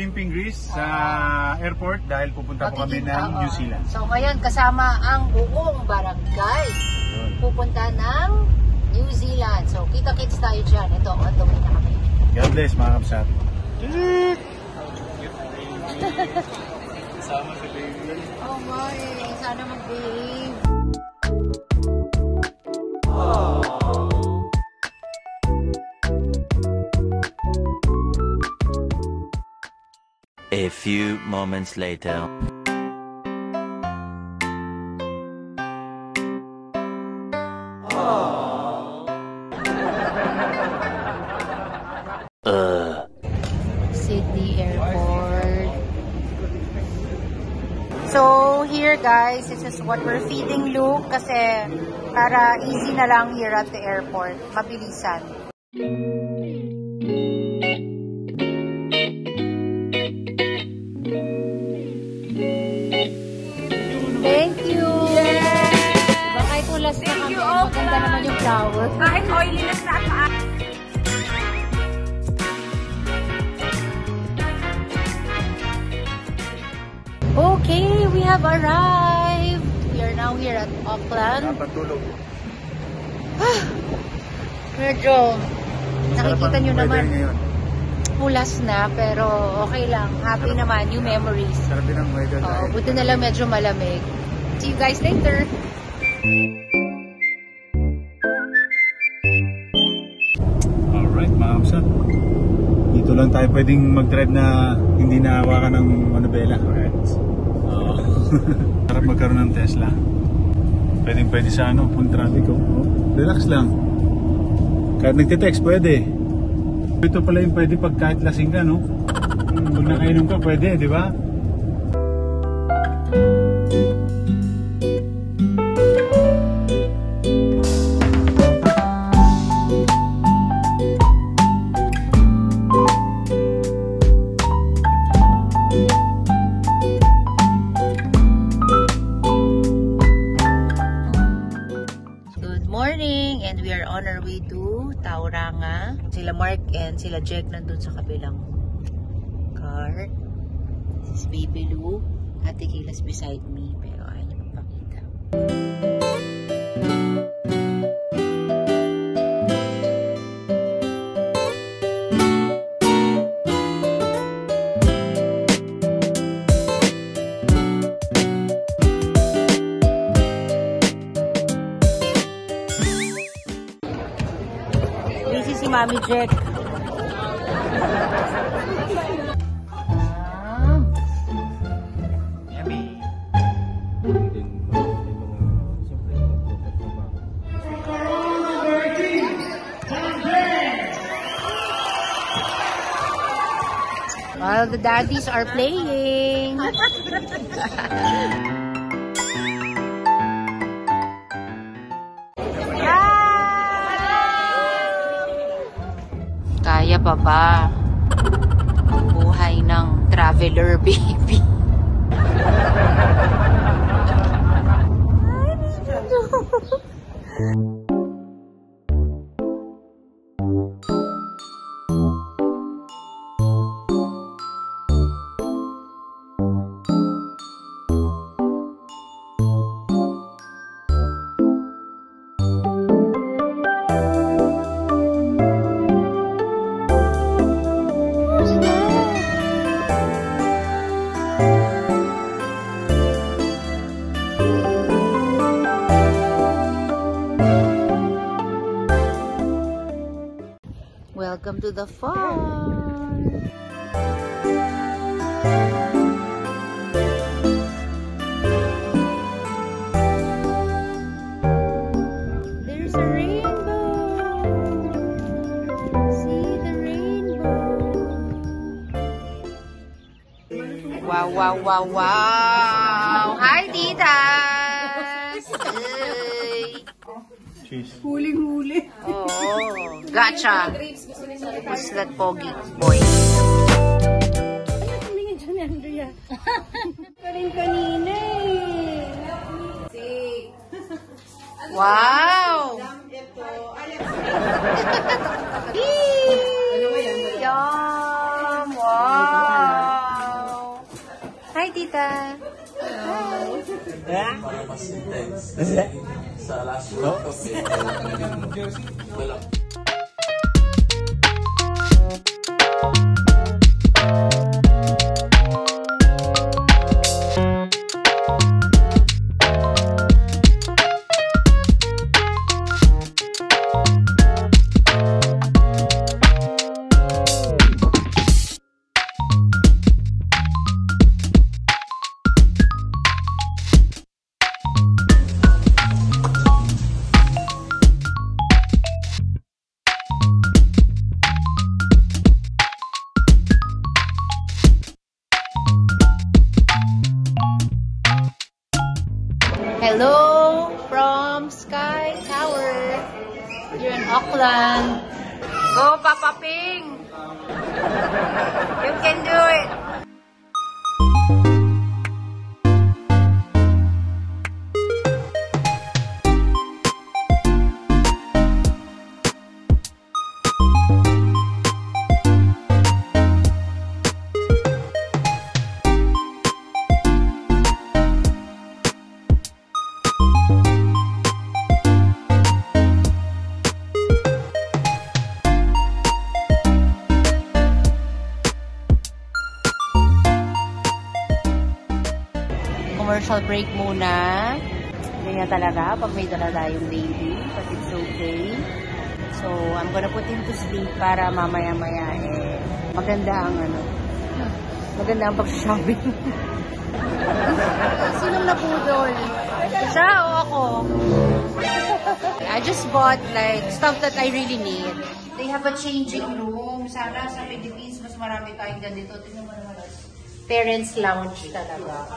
pimping grease sa airport dahil pupunta po kami ng New Zealand. So ngayon kasama ang buong barangay. Pupunta ng New Zealand. So kita-kits tayo dyan. Ito, on the way na kami. God bless mga kapsat. Kasama si baby. Oh my, sana mag-behave. A few moments later. Sydney Airport. So here guys, this is what we're feeding Luke kasi para easy na lang here at the airport. Mabilisan. Thank you! Diba kahit ulas na kami, maganda naman yung flower. Kahit oiliness na at Okay, we have arrived. We are now here at Auckland. Napatulog. Medyo, nakikita nyo naman, pulas na, pero okay lang. Happy naman, new memories. Sarap din ang weather. Buti na lang medyo malamig. See you guys later. Alright mga kapsat. Dito lang tayo pwedeng mag-drive na hindi nahawakan ng manubela. Sarap magkaroon ng Tesla. Pwede sa kung traffic ko. Relax lang. Kahit nagte-text pwede. Ito pala yung pwede pag kahit lasing ka, no? Pag nakainom ka pwede, di ba? On our way to Tauranga. Sila Mark and sila Jack nandun sa kabilang car. This is Baby Lou. Ate Kila's beside me pero ayaw niya magpakita. Si Mami Jack. While the daddies are playing. Kaya pa ba ang buhay ng traveler baby? Welcome to the farm. There's a rainbow. See the rainbow. Wow, wow, wow, wow. Hi, titas. Cheese. huling-huli. Oh, gotcha. Who's that pogi boy? Ano tumingin dyan, Andrea? Kanina eh. Wow! Yum! Wow! tita. Hello from Sky Tower. You're in Auckland. Go, Papa Ping! You can do it! Commercial break muna. Ganyan talaga pag may dala tayong baby. But it's okay. So, I'm gonna put him to sleep para mamaya-maya maganda ang pag-shopping. Sinong napudol? Siya o ako? I just bought like stuff that I really need. They have a changing room. Sana sa Philippines mas marami tayong ganito. Tingnan mo naman. Parents lounge talaga.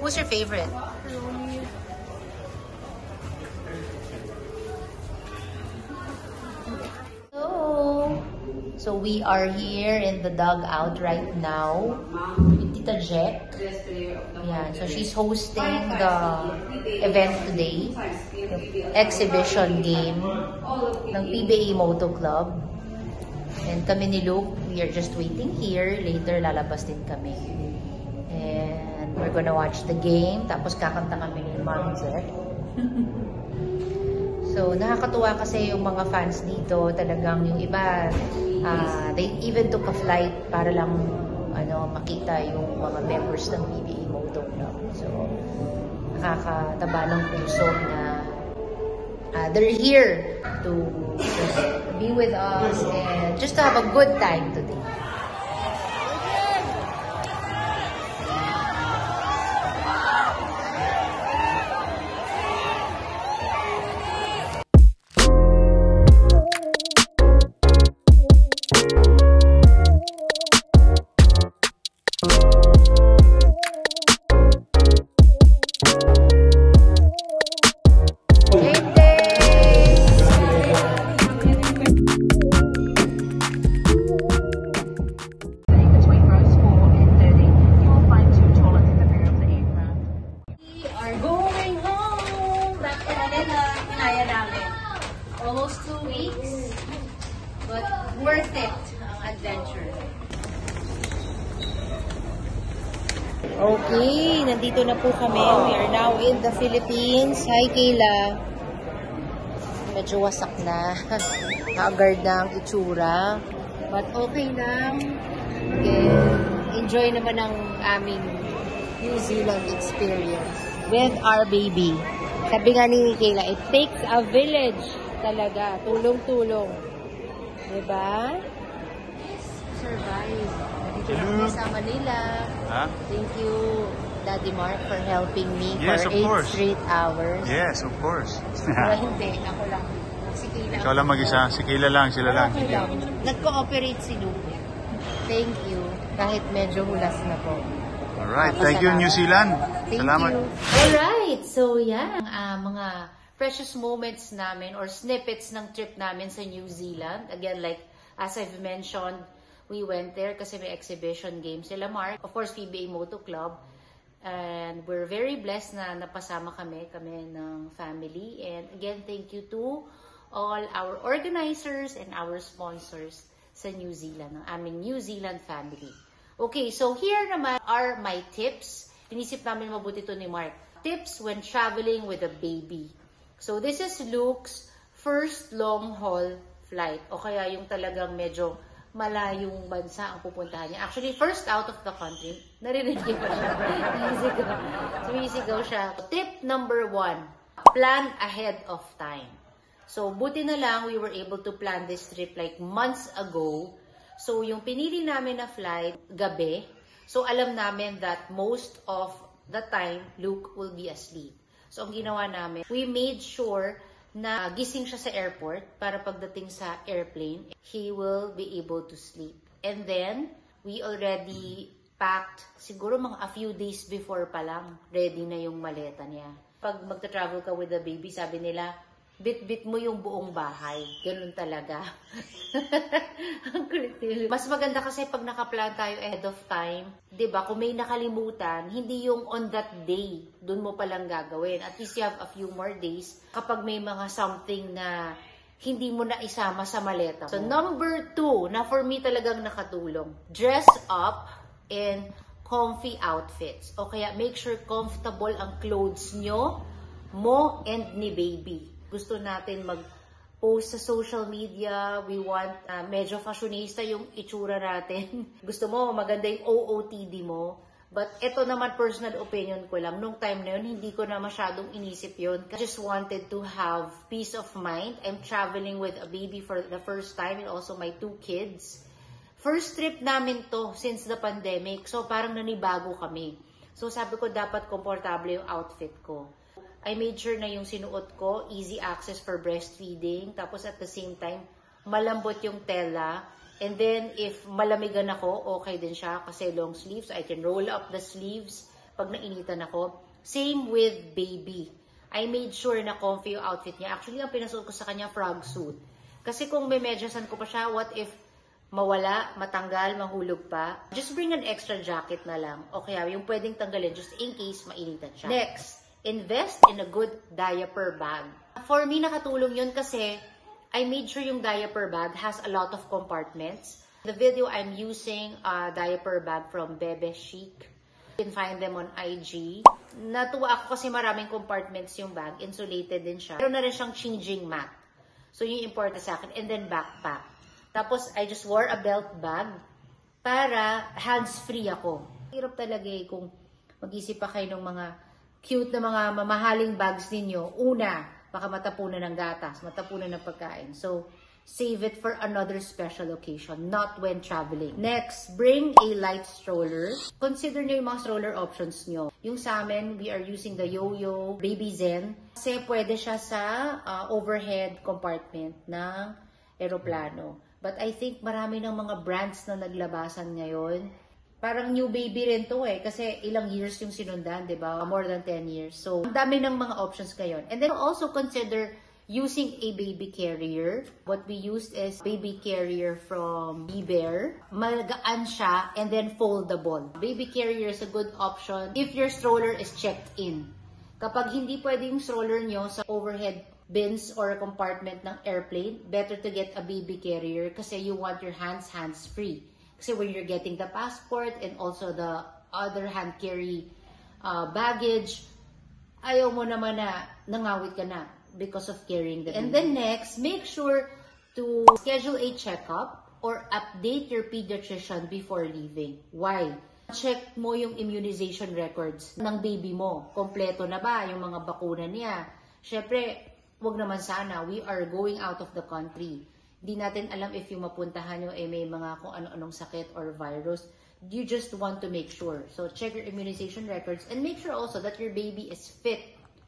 Who's your favorite? So we are here in the dugout right now with Tita Jack. Yeah, so she's hosting the event today, the exhibition game ng PBA Moto Club. And kami ni Luke, we are just waiting here. Later, lalabas din kami. And we're gonna watch the game. Tapos kakanta kami ni Mom Zed. So, nakakatuwa kasi yung mga fans dito. Talagang yung iba, they even took a flight para lang makita yung mga members ng PBA Moto Club. So, nakakataba ng puso na they're here to be with us and just to have a good time today. Almost 2 weeks, but worth it ang adventure. Okay, nandito na po kami. We are now in the Philippines. Hi, Kayla. Medyo wasak na. Haggard na ang itsura. But okay lang. Okay. Enjoy naman ang aming New Zealand experience with our baby. Sabi nga ni Kayla, it takes a village. Talaga, tulong-tulong. Diba? Survive. Dito na sa Manila. Huh? Thank you, Daddy Mark, for helping me Yes, for of 8 course. straight hours. Yes, of course. Wala, hindi. Ako lang. Si Kayla. Ikaw lang mag-isa. Si Kayla lang, sila lang. Okay lang. Nag-cooperate si Luke. Thank you. Kahit medyo hulas na po. Alright, thank you New Zealand. Thank Salamat. you. Alright, so yeah, mga precious moments namin or snippets ng trip namin sa New Zealand. Again, like as I've mentioned, we went there kasi may exhibition game sila Mark. Of course, PBA Moto Club. And we're very blessed na napasama kami ng family. And again, thank you to all our organizers and our sponsors sa New Zealand, ng aming New Zealand family. Okay, so here naman are my tips. Inisip namin mabuti ito ni Mark. Tips when traveling with a baby. So this is Luke's first long-haul flight. O kaya yung talagang medyo malayong bansa ang pupuntahan niya. Actually, first out of the country. Narinig niyo pa siya. Sumisigaw siya. Tip number 1, plan ahead of time. So, buti na lang we were able to plan this trip like months ago. So, yung pinili namin na flight, gabi. So, alam namin that most of the time, Luke will be asleep. So, ang ginawa namin, we made sure na gising siya sa airport para pagdating sa airplane, he will be able to sleep. And then, we already packed, siguro mga a few days before pa lang, ready na yung maleta niya. Pag magta-travel ka with the baby, sabi nila, bit-bit mo yung buong bahay. Ganun talaga. Ang kulit. Mas maganda kasi pag nakaplan tayo ahead of time, 'di ba? Kung may nakalimutan, hindi yung on that day, dun mo palang gagawin. At least you have a few more days kapag may mga something na hindi mo na isama sa maleta mo. So number 2, na for me talagang nakatulong, dress up in comfy outfits. O kaya make sure comfortable ang clothes nyo, mo and ni baby. Gusto natin mag-post sa social media. We want medyo fashionista yung itsura natin. Gusto mo maganda yung OOTD mo. But ito naman personal opinion ko lang. Nung time na yun, hindi ko na masyadong inisip yun. I just wanted to have peace of mind. I'm traveling with a baby for the first time and also my 2 kids. First trip namin to since the pandemic. So parang nanibago kami. So sabi ko dapat komportable yung outfit ko. I made sure na yung sinuot ko, easy access for breastfeeding. Tapos at the same time, malambot yung tela. And then, if malamigan ako, okay din siya kasi long sleeves. I can roll up the sleeves pag nainitan ako. Same with baby. I made sure na comfy yung outfit niya. Actually, ang pinasuot ko sa kanya, frog suit. Kasi kung may medyasan ko pa siya, what if mawala, matanggal, mahulog pa? Just bring an extra jacket na lang. O kaya yung pwedeng tanggalin just in case mainitan siya. Next, invest in a good diaper bag. For me, nakatulong yun kasi I made sure yung diaper bag has a lot of compartments. The video, I'm using a diaper bag from Bebe Chic. You can find them on IG. Natuwa ako kasi maraming compartments yung bag. Insulated din siya. Meron na rin siyang changing mat. So, yung important sa akin. And then backpack. Tapos, I just wore a belt bag para hands-free ako. Hirap talaga eh kung mag-isip pa kayo ng mga cute na mga mamahaling bags ninyo. Una, baka matapunan ng gatas, matapunan ng pagkain. So, save it for another special occasion, not when traveling. Next, bring a light stroller. Consider nyo yung mga stroller options nyo. Yung sa amin, we are using the Yoyo Baby Zen. Kasi pwede siya sa overhead compartment ng eroplano. But I think marami ng mga brands na naglabasan ngayon. Parang new baby rin to eh. Kasi ilang years yung sinundan, di ba? More than 10 years. So, ang dami ng mga options ngayon. And then also consider using a baby carrier. What we used is baby carrier from Bear. Magaan siya and then foldable. Baby carrier is a good option if your stroller is checked in. Kapag hindi pwede yung stroller nyo sa overhead bins or compartment ng airplane, better to get a baby carrier kasi you want your hands-free. Kasi when you're getting the passport and also the other hand carry baggage, ayaw mo naman na nangawit ka na because of carrying the baby. And then next, make sure to schedule a checkup or update your pediatrician before leaving. Why? Check mo yung immunization records ng baby mo. Kompleto na ba yung mga bakuna niya? Syempre, wag naman sana. We are going out of the country. Di natin alam if yung mapuntahan nyo may mga kung ano-anong sakit or virus. You just want to make sure. So, check your immunization records and make sure also that your baby is fit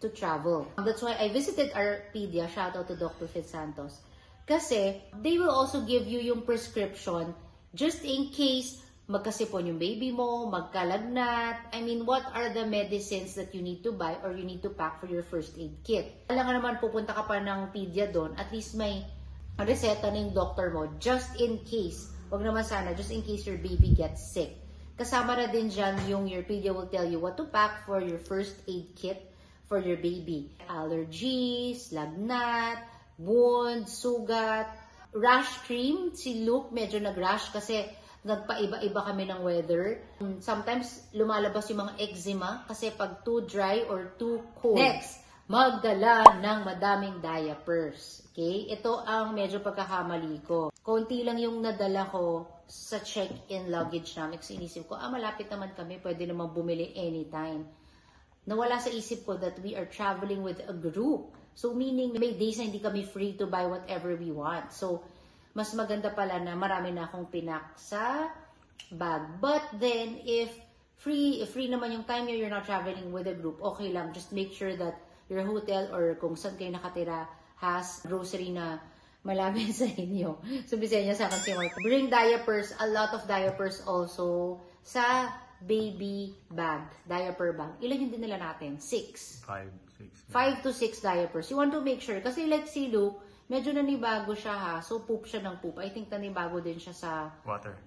to travel. That's why I visited our pedia. Shout out to Dr. Fitz Santos. Kasi, they will also give you yung prescription just in case magkasipon yung baby mo, magkalagnat. I mean, what are the medicines that you need to buy or you need to pack for your first aid kit? Alam nga naman, pupunta ka pa ng pedia doon, at least may reseta na yung doctor mo, just in case. Wag naman sana, just in case your baby gets sick. Kasama na din dyan yung your pedia will tell you what to pack for your first aid kit for your baby. Allergies, lagnat, wound, sugat, rash cream. Si Luke medyo nag-rash kasi nagpaiba-iba kami ng weather. Sometimes, lumalabas yung mga eczema kasi pag too dry or too cold. Next, magdala ng madaming diapers. Okay? Ito ang medyo pagkakamali ko. Konti lang yung nadala ko sa check-in luggage namin. Kasi inisip ko, malapit naman kami. Pwede naman bumili anytime. Nawala sa isip ko that we are traveling with a group. So, meaning, may days na hindi kami free to buy whatever we want. So, mas maganda pala na marami na akong pinak sa bag. But then, if free naman yung time you're not traveling with a group, okay lang. Just make sure that your hotel or kung saan kayo nakatira has grocery na malapit sa inyo. So, bisaya niya sa akin si Mark. Bring diapers, a lot of diapers also sa baby bag, diaper bag. Ilan yung dinala natin? 6. 5 to 6 diapers. You want to make sure. Kasi like si Luke, medyo nanibago siya ha. So, poop siya ng poop. I think nanibago din siya sa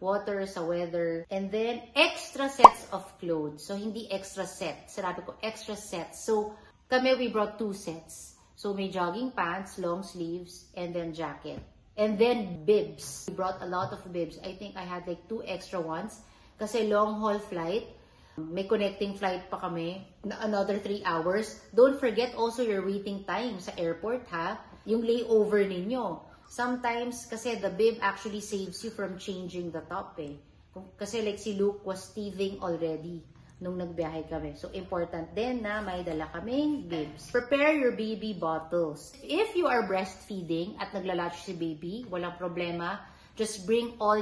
water, sa weather. And then, extra sets of clothes. So, hindi extra set. Sinabi ko, extra sets. So, kami, we brought 2 sets. So, may jogging pants, long sleeves, and then jacket. And then, bibs. We brought a lot of bibs. I think I had like 2 extra ones. Kasi long haul flight. May connecting flight pa kami. Another 3 hours. Don't forget also your waiting time sa airport ha. Yung layover ninyo. Sometimes, kasi the bib actually saves you from changing the top eh. Kasi like si Luke was teething already nung nagbiyahe kami. So, important din na may dala kaming bibs. Prepare your baby bottles. If you are breastfeeding at naglalatch si baby, walang problema. Just bring all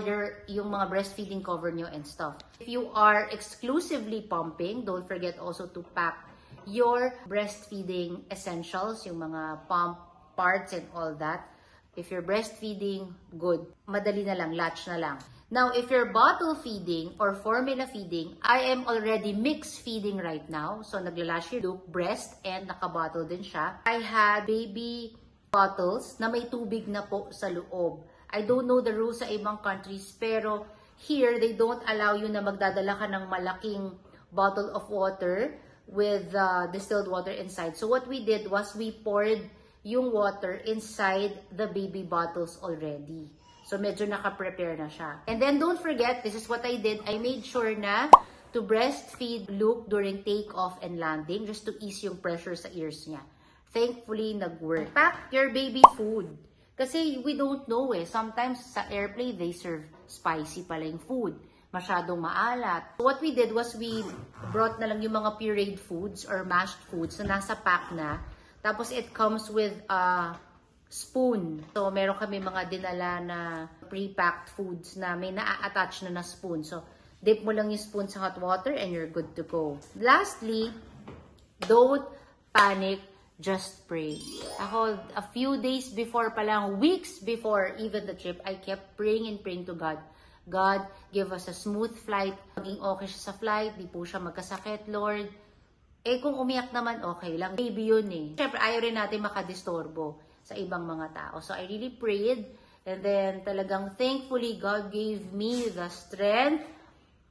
yung mga breastfeeding cover nyo and stuff. If you are exclusively pumping, don't forget also to pack your breastfeeding essentials, yung mga pump parts and all that. If you're breastfeeding, good. Madali na lang, latch na lang. Now, if you're bottle feeding or formula feeding, I am already mixed feeding right now. So, naglalatch yung Luke breast and nakabottle din siya. I had baby bottles na may tubig na po sa loob. I don't know the rules sa ibang countries, pero here, they don't allow you na magdadala ka ng malaking bottle of water with distilled water inside. So, what we did was we poured yung water inside the baby bottles already. So, medyo naka-prepare na siya. And then, don't forget, this is what I did. I made sure na to breastfeed Luke during takeoff and landing just to ease yung pressure sa ears niya. Thankfully, nag-work. Pack your baby food. Kasi we don't know eh. Sometimes sa airplane, they serve spicy pala yung food. Masyadong maalat. What we did was we brought na lang yung mga pureed foods or mashed foods na nasa pack na. Tapos it comes with a spoon. So, meron kami mga dinala na pre-packed foods na may na-attach na spoon. So, dip mo lang yung spoon sa hot water and you're good to go. Lastly, don't panic, just pray. Ako, a few days before pa lang, weeks before even the trip, I kept praying and praying to God. God, give us a smooth flight. Maging okay siya sa flight. Di po siya magkasakit, Lord. Eh, kung umiyak naman, okay lang. Baby yun eh. Siyempre, ayaw rin natin makadistorbo sa ibang mga tao. So, I really prayed. And then, talagang thankfully, God gave me the strength,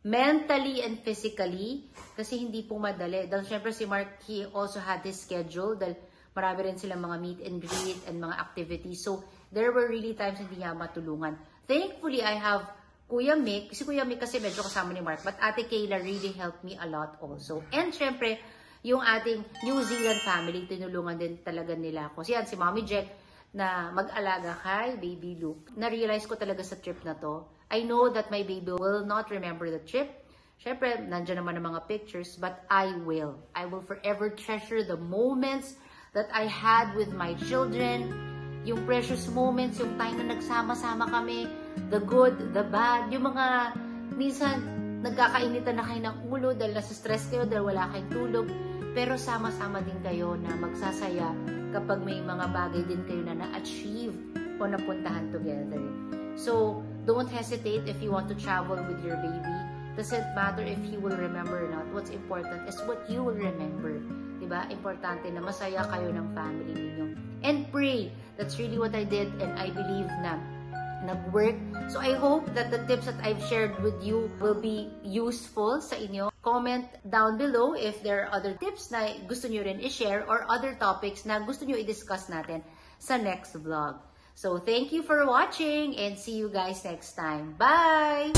mentally and physically. Kasi hindi po madali. Dahil siyempre, si Mark, he also had his schedule. Dahil marami rin silang mga meet and greet and mga activities. So, there were really times hindi niya matulungan. Thankfully, I have Kuya Mick. Si Kuya Mick kasi medyo kasama ni Mark. But Ate Kayla really helped me a lot also. And siyempre, yung ating New Zealand family, tinulungan din talaga nila ako. Si Mommy Jack na mag-alaga kay Baby Luke. Na-realize ko talaga sa trip na to. I know that my baby will not remember the trip. Siyempre, nandiyan naman ang mga pictures, but I will. I will forever treasure the moments that I had with my children. Yung precious moments, yung time na nagsama-sama kami, the good, the bad, yung mga minsan nagkakainitan na kayo ng ulo dahil nasa stress kayo, dahil wala kayong tulog. Pero sama-sama din kayo na magsasaya kapag may mga bagay din kayo na na-achieve o napuntahan together. So, Don't hesitate if you want to travel with your baby. Doesn't matter if he will remember or not. What's important is what you will remember. Diba? Importante na masaya kayo ng family ninyo. And pray. That's really what I did, and I believe na nag-work. So I hope that the tips that I've shared with you will be useful sa inyo. Comment down below if there are other tips na gusto nyo rin i-share or other topics na gusto nyo i-discuss natin sa next vlog. So thank you for watching and see you guys next time. Bye!